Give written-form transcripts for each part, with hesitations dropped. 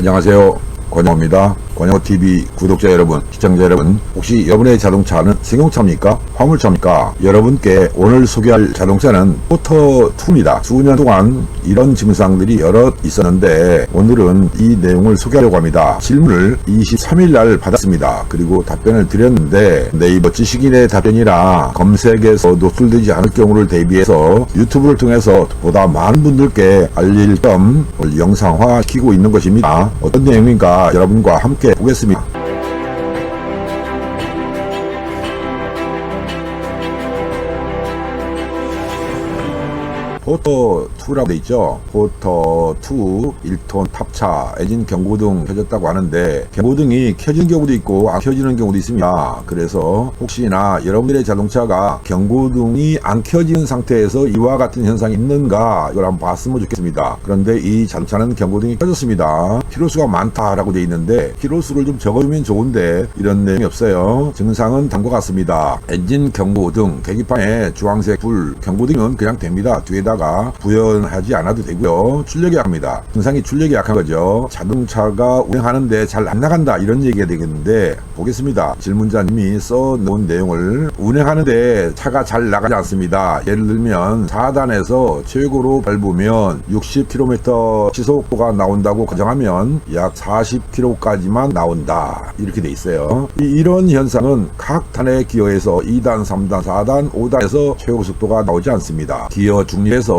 안녕하세요. 권영호입니다. 권영호TV 구독자 여러분, 시청자 여러분, 혹시 여러분의 자동차는 승용차입니까? 화물차입니까? 여러분께 오늘 소개할 자동차는 포터2입니다. 수년 동안 이런 증상들이 여럿 있었는데 오늘은 이 내용을 소개하려고 합니다. 질문을 23일 날 받았습니다. 그리고 답변을 드렸는데 네이버 지식인의 답변이라 검색에서 노출되지 않을 경우를 대비해서 유튜브를 통해서 보다 많은 분들께 알릴 겸 영상화시키고 있는 것입니다. 어떤 내용인가 여러분과 함께 보겠습니다. 포터2라고 되어 있죠. 포터2 1톤 탑차 엔진 경고등 켜졌다고 하는데 경고등이 켜진 경우도 있고 안 켜지는 경우도 있습니다. 그래서 혹시나 여러분들의 자동차가 경고등이 안 켜지는 상태에서 이와 같은 현상이 있는가 이걸 한번 봤으면 좋겠습니다. 그런데 이 자동차는 경고등이 켜졌습니다. 키로수가 많다라고 되어 있는데 키로수를 좀 적어주면 좋은데 이런 내용이 없어요. 증상은 다음과 같습니다. 엔진 경고등 계기판에 주황색 불 경고등은 그냥 됩니다. 뒤에다가 부연하지 않아도 되고요. 출력이 약합니다. 증상이 출력이 약한 거죠. 자동차가 운행하는데 잘 안 나간다 이런 얘기가 되겠는데 보겠습니다. 질문자님이 써놓은 내용을 운행하는데 차가 잘 나가지 않습니다. 예를 들면 4단에서 최고로 밟으면 60km 시속도가 나온다고 가정하면 약 40km까지만 나온다 이렇게 돼 있어요. 이런 현상은 각 단의 기어에서 2단, 3단, 4단, 5단에서 최고 속도가 나오지 않습니다. 기어 중립에서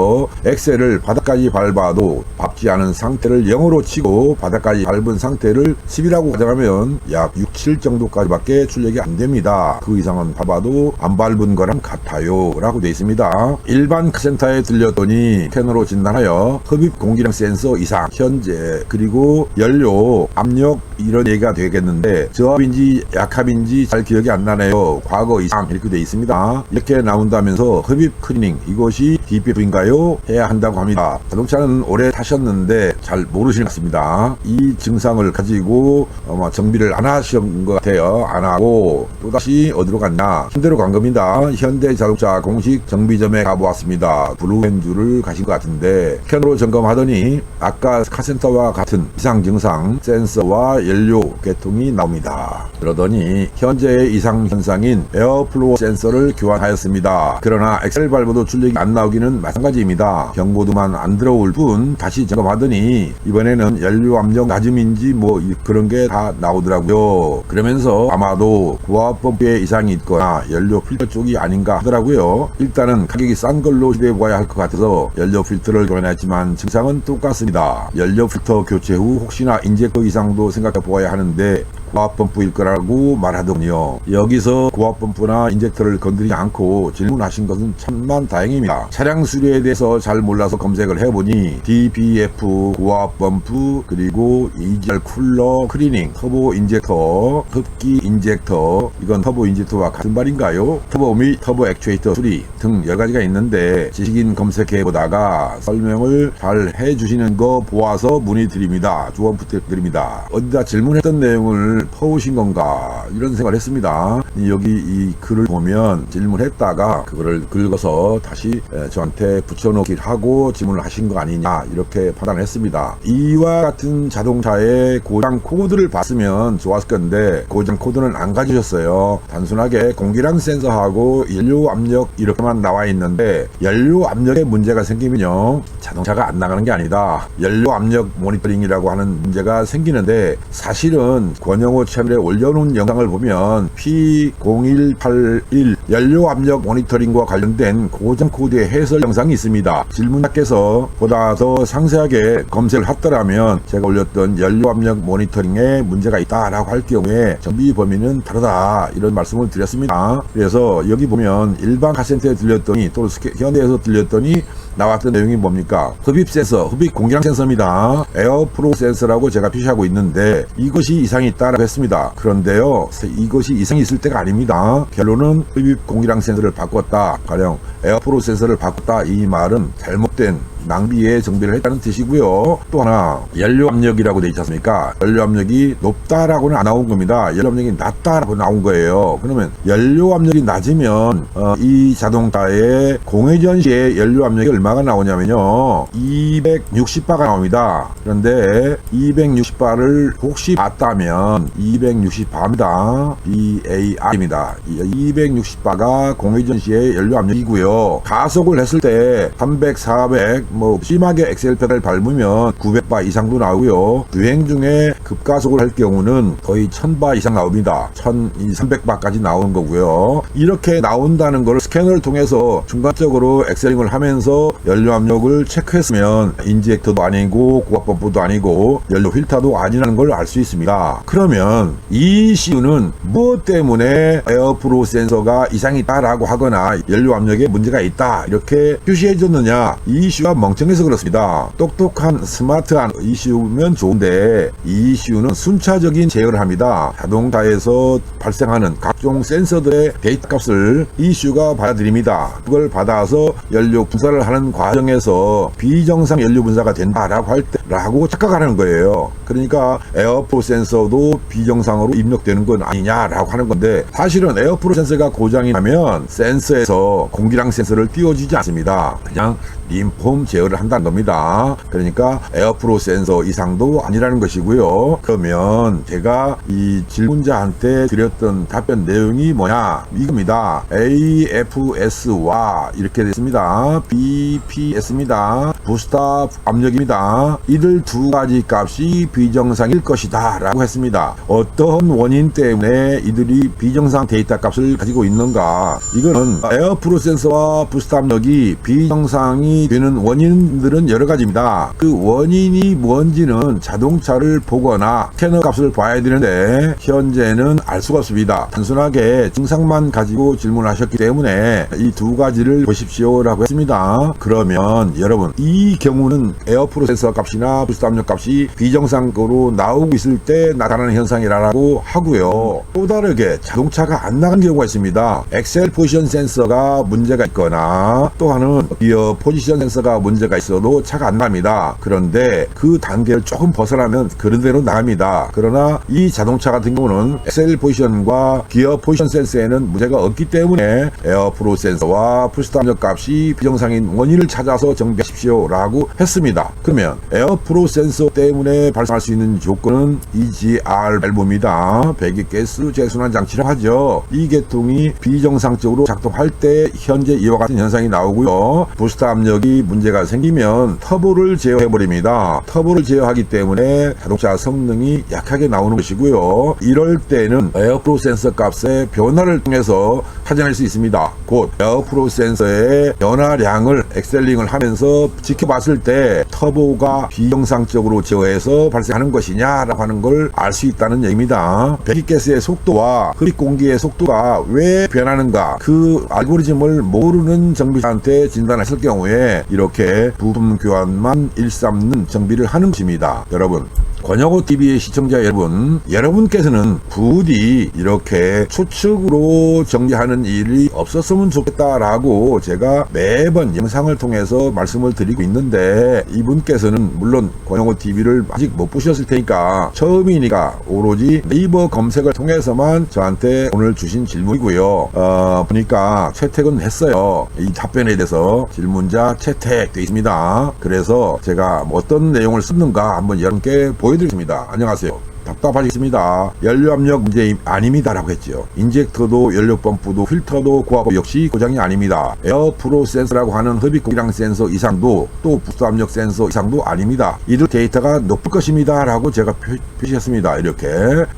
엑셀을 바닥까지 밟아도 밟지 않은 상태를 0으로 치고 바닥까지 밟은 상태를 10이라고 가정하면 약 6, 7 정도까지밖에 출력이 안 됩니다. 그 이상은 밟아도 안 밟은 거랑 같아요 라고 되어 있습니다. 일반 카센터에 들렸더니 스캐너로 진단하여 흡입 공기량 센서 이상 현재 그리고 연료 압력 이런 얘기가 되겠는데 저압인지 약압인지 잘 기억이 안 나네요. 과거 이상 이렇게 되어 있습니다. 이렇게 나온다면서 흡입 클리닝 이것이 DPF인가요? 해야 한다고 합니다. 자동차는 오래 타셨는데 잘 모르시는 것 같습니다. 이 증상을 가지고 정비를 안 하신 것 같아요. 안 하고 또다시 어디로 갔나? 현대로 간 겁니다. 현대자동차 공식 정비점에 가보았습니다. 블루엔주를 가신 것 같은데 스캐너로 점검하더니 아까 카센터와 같은 이상 증상 센서와 연료 계통이 나옵니다. 그러더니 현재의 이상 현상인 에어플로우 센서를 교환하였습니다. 그러나 엑셀 밟아도 출력이 안 나오기는 마찬가지입니다. 경고등만 안 들어올 뿐 다시 점검하더니 이번에는 연료 압력 낮음인지 뭐 그런 게 다 나오더라고요. 그러면서 아마도 고압 펌프에 이상이 있거나 연료 필터 쪽이 아닌가 하더라고요. 일단은 가격이 싼 걸로 기대해 보아야 할 것 같아서 연료 필터를 교환했지만 증상은 똑같습니다. 연료 필터 교체 후 혹시나 인젝터 이상도 생각해 보아야 하는데 고압 펌프일 거라고 말하더군요. 여기서 고압 펌프나 인젝터를 건드리지 않고 질문하신 것은 참만 다행입니다. 차량 수리에 대해서 잘 몰라서 검색을 해보니 DPF, 고압 펌프, 그리고 EGR 쿨러, 클리닝, 터보 인젝터, 흡기 인젝터, 이건 터보 인젝터와 같은 말인가요? 터보 및 터보 액추에이터 수리 등 여러가지가 있는데 지식인 검색해 보다가 설명을 잘 해주시는 거 보아서 문의드립니다. 조언 부탁드립니다. 어디다 질문했던 내용을 퍼오신 건가 이런 생각을 했습니다. 여기 이 글을 보면 질문했다가 그거를 긁어서 다시 저한테 붙여놓기를 하고 질문을 하신 거 아니냐 이렇게 판단을 했습니다. 이와 같은 자동차의 고장 코드를 봤으면 좋았을 건데 고장 코드는 안 가지셨어요. 단순하게 공기량 센서하고 연료 압력 이렇게만 나와 있는데 연료 압력에 문제가 생기면요 자동차가 안 나가는 게 아니다. 연료 압력 모니터링이라고 하는 문제가 생기는데 사실은 권영호 채널에 올려놓은 영상을 보면 P0181 연료 압력 모니터링과 관련된 고장 코드의 해설 영상이 있습니다. 질문자께서 보다 더 상세하게 검색을 했더라면 제가 올렸던 연료 압력 모니터링에 문제가 있다라고 할 경우에 정비 범위는 다르다 이런 말씀을 드렸습니다. 그래서 여기 보면 일반 카센터에 들렸더니 또 현대에서 들렸더니 나왔던 내용이 뭡니까? 흡입 센서, 흡입 공기량 센서입니다. 에어프로 센서라고 제가 표시하고 있는데 이것이 이상이 있다라고 했습니다. 그런데요 이것이 이상이 있을 때가 아닙니다. 결론은 흡입 공기량 센서를 바꿨다, 가령 에어프로 센서를 바꿨다 이 말은 잘못된 낭비에 정비를 했다는 뜻이고요. 또 하나 연료 압력이라고 되어 있지 않습니까? 연료 압력이 높다라고는 안 나온 겁니다. 연료 압력이 낮다라고 나온 거예요. 그러면 연료 압력이 낮으면 이 자동차의 공회전 시에 연료 압력이 얼마가 나오냐면요, 260바가 나옵니다. 그런데 260바를 혹시 봤다면 260바입니다. BAR입니다. 260바가 공회전 시의 연료 압력이고요. 가속을 했을 때 300, 400 심하게 엑셀 페달 밟으면 900바 이상도 나오고요. 주행 중에 급가속을 할 경우는 거의 1000바 이상 나옵니다. 1300바까지 나오는 거고요. 이렇게 나온다는 걸 스캐너를 통해서 중간적으로 엑셀링을 하면서 연료 압력을 체크했으면 인젝터도 아니고 고압펌프도 아니고 연료 필터도 아니라는 걸 알 수 있습니다. 그러면 이 ECU는 무엇 때문에 에어프로 센서가 이상이 있다라고 하거나 연료 압력에 문제가 있다 이렇게 표시해 줬느냐? 이 ECU가 멍청해서 그렇습니다. 똑똑한 스마트한 ECU면 좋은데 이 ECU는 순차적인 제어를 합니다. 자동차에서 발생하는 각종 센서들의 데이터 값을 ECU가 받아들입니다. 그걸 받아서 연료 분사를 하는 과정에서 비정상 연료 분사가 된다라고 할 때라고 착각하는 거예요. 그러니까 에어프로 센서도 비정상으로 입력되는 건 아니냐라고 하는 건데, 사실은 에어프로 센서가 고장이 나면 센서에서 공기량 센서를 띄워주지 않습니다. 그냥 림폼 제어를 한다는 겁니다. 그러니까 에어프로 센서 이상도 아니라는 것이고요. 그러면 제가 이 질문자한테 드렸던 답변 내용이 뭐냐, 이겁니다. AFS와 이렇게 됐습니다. BPS입니다. 부스터 압력입니다. 이들 두 가지 값이 비정상일 것이다 라고 했습니다. 어떤 원인 때문에 이들이 비정상 데이터 값을 가지고 있는가, 이거는 에어프로 센서와 부스터 압력이 비정상이 되는 원인들은 여러 가지입니다. 그 원인이 뭔지는 자동차를 보거나 스캐너 값을 봐야 되는데 현재는 알 수가 없습니다. 단순하게 증상만 가지고 질문하셨기 때문에 이 두 가지를 보십시오 라고 했습니다. 그러면 여러분, 이 경우는 에어프로 센서 값이나 부스터 압력 값이 비정상으로 나오고 있을 때 나타나는 현상이라고 하고요. 또 다르게 자동차가 안 나간 경우가 있습니다. 엑셀 포지션 센서가 문제가 있거나 또 하나는 기어 포지션 센서가 문제가 있어도 차가 안 납니다. 그런데 그 단계를 조금 벗어나면 그런 대로 나갑니다. 그러나 이 자동차 같은 경우는 엑셀 포지션과 기어 포지션 센서에는 문제가 없기 때문에 에어프로 센서와 부스터 압력 값이 비정상인 원인을 찾아서 정비하십시오 라고 했습니다. 그러면 에어프로 센서 때문에 발생할 수 있는 조건은 EGR 밸브입니다. 배기가스 재순환 장치라고 하죠. 이 계통이 비정상적으로 작동할 때 현재 이와 같은 현상이 나오고요. 부스터 압력이 문제가 생기면 터보를 제어해버립니다. 터보를 제어하기 때문에 자동차 성능이 약하게 나오는 것이고요. 이럴 때는 에어프로 센서 값의 변화를 통해서 찾아낼 수 있습니다. 곧 에어프로 센서의 변화량을 엑셀링을 하면서 지켜봤을 때 터보가 비정상적으로 제어해서 발생하는 것이냐라고 하는 걸 알 수 있다는 얘기입니다. 배기가스의 속도와 흡입 공기의 속도가 왜 변하는가, 그 알고리즘을 모르는 정비사한테 진단했을 경우에 이렇게 부품 교환만 일삼는 정비를 하는 것입니다. 여러분, 권혁호TV의 시청자 여러분, 여러분께서는 부디 이렇게 추측으로 정리하는 일이 없었으면 좋겠다라고 제가 매번 영상을 통해서 말씀을 드리고 있는데, 이분께서는 물론 권혁호TV를 아직 못 보셨을 테니까 처음이니까 오로지 네이버 검색을 통해서만 저한테 오늘 주신 질문이고요. 보니까 채택은 했어요. 이 답변에 대해서 질문자 채택되어 있습니다. 그래서 제가 어떤 내용을 썼는가 한번 여러분께 보여드리겠습니다. 안녕하세요. 답답하겠습니다. 연료 압력 문제 아닙니다라고 했죠. 인젝터도 연료 펌프도 필터도 고압 역시 고장이 아닙니다. 에어프로 센서라고 하는 흡입 공기량 센서 이상도 또 부스터 압력 센서 이상도 아닙니다. 이들 데이터가 높을 것입니다 라고 제가 표시했습니다. 이렇게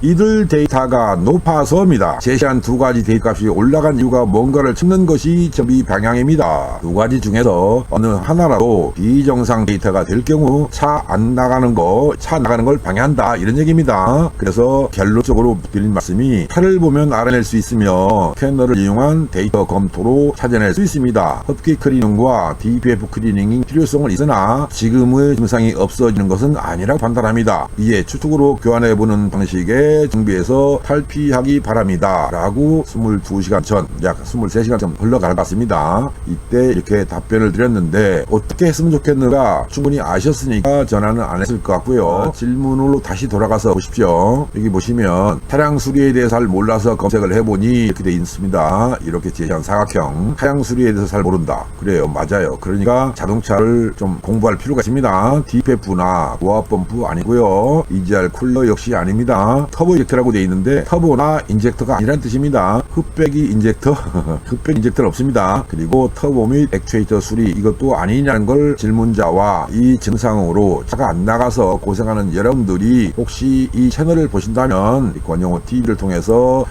이들 데이터가 높아서입니다. 제시한 두 가지 데이터 값이 올라간 이유가 뭔가를 측는 것이 정비 방향입니다. 두 가지 중에서 어느 하나라도 비정상 데이터가 될 경우 차 안 나가는 거, 차 나가는 걸 방해한다 이런 얘기입니다. 있습니다. 그래서 결론적으로 드린 말씀이 차를 보면 알아낼 수 있으며 스캐너를 이용한 데이터 검토로 찾아낼 수 있습니다. 흡기 클리닝과 DPF 클리닝이 필요성은 있으나 지금의 증상이 없어지는 것은 아니라고 판단합니다. 이에 추측으로 교환해보는 방식의 정비에서 탈피하기 바랍니다. 라고 22시간 전, 약 23시간 전 흘러가봤습니다. 이때 이렇게 답변을 드렸는데 어떻게 했으면 좋겠는가 충분히 아셨으니까 전화는 안 했을 것 같고요. 질문으로 다시 돌아가서 보십시오. 여기 보시면 차량 수리에 대해서 잘 몰라서 검색을 해보니 이렇게 돼 있습니다. 이렇게 제시한 사각형. 차량 수리에 대해서 잘 모른다. 그래요. 맞아요. 그러니까 자동차를 좀 공부할 필요가 있습니다. DPF나 고압 펌프 아니고요. EGR 쿨러 역시 아닙니다. 터보 인젝터라고 돼 있는데 터보나 인젝터가 아니란 뜻입니다. 흡배기 인젝터 흡배기 인젝터는 없습니다. 그리고 터보 및 액추에이터 수리 이것도 아니냐는 걸 질문자와 이 증상으로 차가 안 나가서 고생하는 여러분들이 혹시 이 채널을 보신다면 권영호 TV를 통해서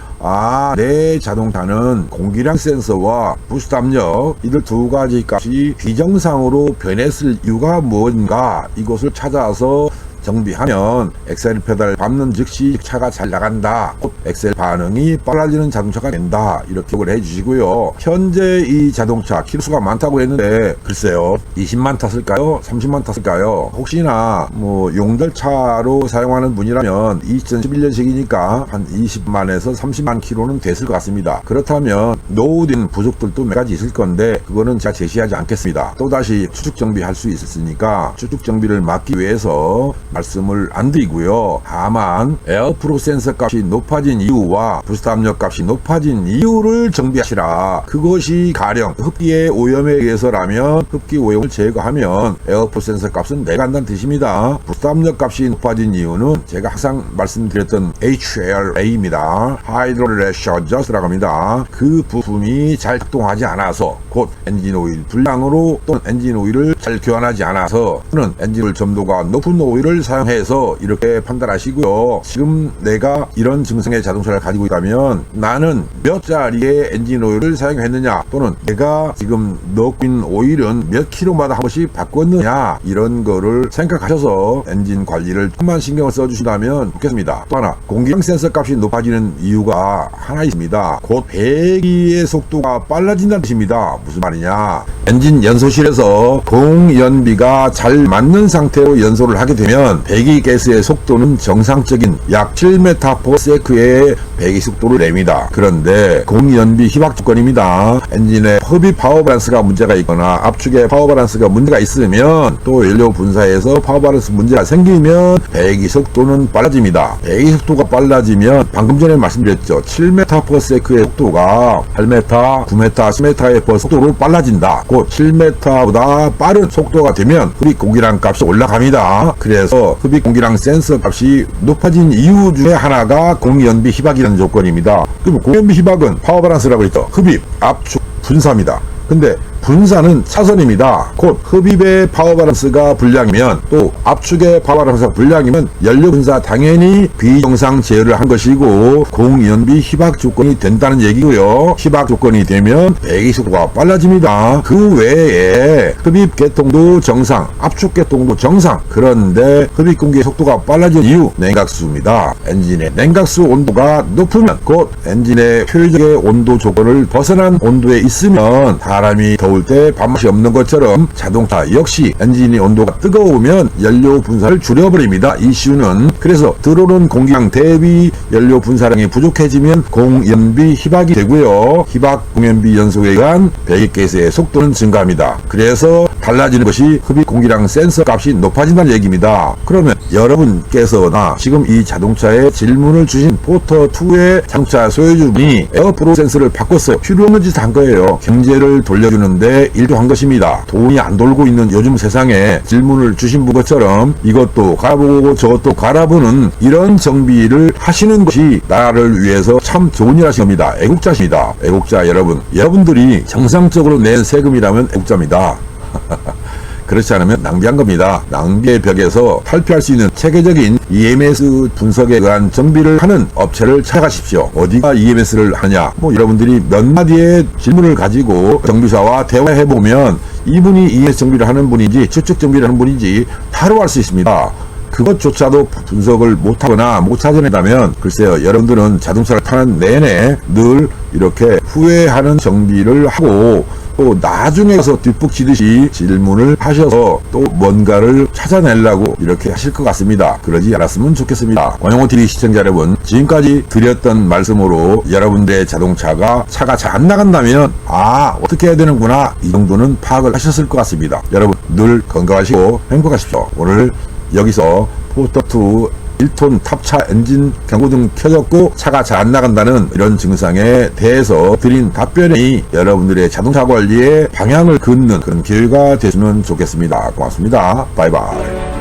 내 자동차는 공기량 센서와 부스트 압력 이들 두 가지 값이 비정상으로 변했을 이유가 뭔가 이것을 찾아서 정비하면 엑셀 페달 밟는 즉시 차가 잘 나간다. 곧 엑셀 반응이 빨라지는 자동차가 된다. 이렇게 기억을 해주시고요. 현재 이 자동차 키로수가 많다고 했는데 글쎄요. 20만 탔을까요? 30만 탔을까요? 혹시나 용달차로 사용하는 분이라면 2011년식이니까 한 20만에서 30만 키로는 됐을 것 같습니다. 그렇다면 노후된 부속들도 몇 가지 있을 건데 그거는 제가 제시하지 않겠습니다. 또다시 추측 정비할 수 있으니까 추측 정비를 막기 위해서 말씀을 안 드리고요. 다만 에어프로 센서 값이 높아진 이유와 부스트 압력 값이 높아진 이유를 정비하시라. 그것이 가령 흡기의 오염에 의해서라면 흡기 오염을 제거하면 에어프로 센서 값은 내간다는 뜻입니다. 부스트 압력 값이 높아진 이유는 제가 항상 말씀드렸던 HLA입니다. 하이드로레시 어저스트라고 합니다. 그 부품이 잘 작동하지 않아서 곧 엔진 오일 불량으로 또는 엔진 오일을 잘 교환하지 않아서 또는 엔진 오일 점도가 높은 오일을 사용해서 이렇게 판단하시고요. 지금 내가 이런 증상의 자동차를 가지고 있다면 나는 몇 짜리의 엔진 오일을 사용했느냐 또는 내가 지금 넣고 있는 오일은 몇 킬로마다 한 번씩 바꿨느냐 이런 거를 생각하셔서 엔진 관리를 조금만 신경을 써주신다면 좋겠습니다. 또 하나 공기량 센서 값이 높아지는 이유가 하나 있습니다. 곧 배기의 속도가 빨라진다는 뜻입니다. 무슨 말이냐, 엔진 연소실에서 공연비가 잘 맞는 상태로 연소를 하게 되면 배기가스의 속도는 정상적인 약 7m/s의 배기 속도를 냅니다. 그런데 공연비 희박 조건입니다. 엔진의 흡입 파워 밸런스가 문제가 있거나 압축의 파워 밸런스가 문제가 있으면 또 연료 분사에서 파워 밸런스 문제가 생기면 배기 속도는 빨라집니다. 배기 속도가 빨라지면 방금 전에 말씀드렸죠. 7m/s의 속도가 8m, 9m, 10m의 속도로 빨라진다. 곧 7m보다 빠른 속도가 되면 흡입 공기량 값이 올라갑니다. 그래서 흡입 공기량 센서 값이 높아진 이유 중에 하나가 공연비 희박이라는 조건입니다. 그럼 공연비 희박은 파워 밸런스라고 했죠. 흡입, 압축, 분사입니다. 근데 분사는 차선입니다. 곧 흡입의 파워 밸런스가 불량이면 또 압축의 파워 밸런스가 불량이면 연료 분사 당연히 비정상 제어를 한 것이고 공연비 희박 조건이 된다는 얘기고요. 희박 조건이 되면 배기 속도가 빨라집니다. 그 외에 흡입 계통도 정상, 압축 계통도 정상. 그런데 흡입 공기의 속도가 빨라진 이유 냉각수입니다. 엔진의 냉각수 온도가 높으면 곧 엔진의 효율적의 온도 조건을 벗어난 온도에 있으면 사람이 더울 때 밥맛이 없는 것처럼 자동차 역시 엔진의 온도가 뜨거우면 연료 분사를 줄여버립니다. 이슈는 그래서 들어오는 공기량 대비 연료 분사량이 부족해지면 공연비 희박이 되고요. 희박 공연비 연소에 의한 배기가스의 속도는 증가합니다. 그래서 달라지는 것이 흡입 공기량 센서 값이 높아진다는 얘기입니다. 그러면 여러분께서나 지금 이 자동차에 질문을 주신 포터2의 자동차 소유주분이 에어프로 센서를 바꿨어요. 필요 없는 짓 한 거예요. 경제를 돌려주는데 일도 한 것입니다. 돈이 안 돌고 있는 요즘 세상에 질문을 주신 분처럼 이것도 갈아보고 저것도 갈아보는 이런 정비를 하시는 것이 나라를 위해서 참 좋은 일 하신 겁니다. 애국자십니다. 애국자 여러분, 여러분들이 정상적으로 낸 세금이라면 애국자입니다. 그렇지 않으면 낭비한 겁니다. 낭비의 벽에서 탈피할 수 있는 체계적인 EMS 분석에 의한 정비를 하는 업체를 찾아가십시오. 어디가 EMS를 하냐? 여러분들이 몇 마디의 질문을 가지고 정비사와 대화해보면 이분이 EMS 정비를 하는 분인지 추측 정비를 하는 분인지 바로 알 수 있습니다. 그것조차도 분석을 못하거나 못 찾아낸다면 글쎄요, 여러분들은 자동차를 타는 내내 늘 이렇게 후회하는 정비를 하고 또 나중에 가서 뒷북치듯이 질문을 하셔서 또 뭔가를 찾아내려고 이렇게 하실 것 같습니다. 그러지 않았으면 좋겠습니다. 권영호TV 시청자 여러분, 지금까지 드렸던 말씀으로 여러분들의 자동차가 차가 잘 안 나간다면 어떻게 해야 되는구나, 이 정도는 파악을 하셨을 것 같습니다. 여러분 늘 건강하시고 행복하십시오. 오늘 여기서 포터2 1톤 탑차 엔진 경고등 켜졌고 차가 잘 안 나간다는 이런 증상에 대해서 드린 답변이 여러분들의 자동차 관리에 방향을 긋는 그런 기회가 되시면 좋겠습니다. 고맙습니다. 바이바이.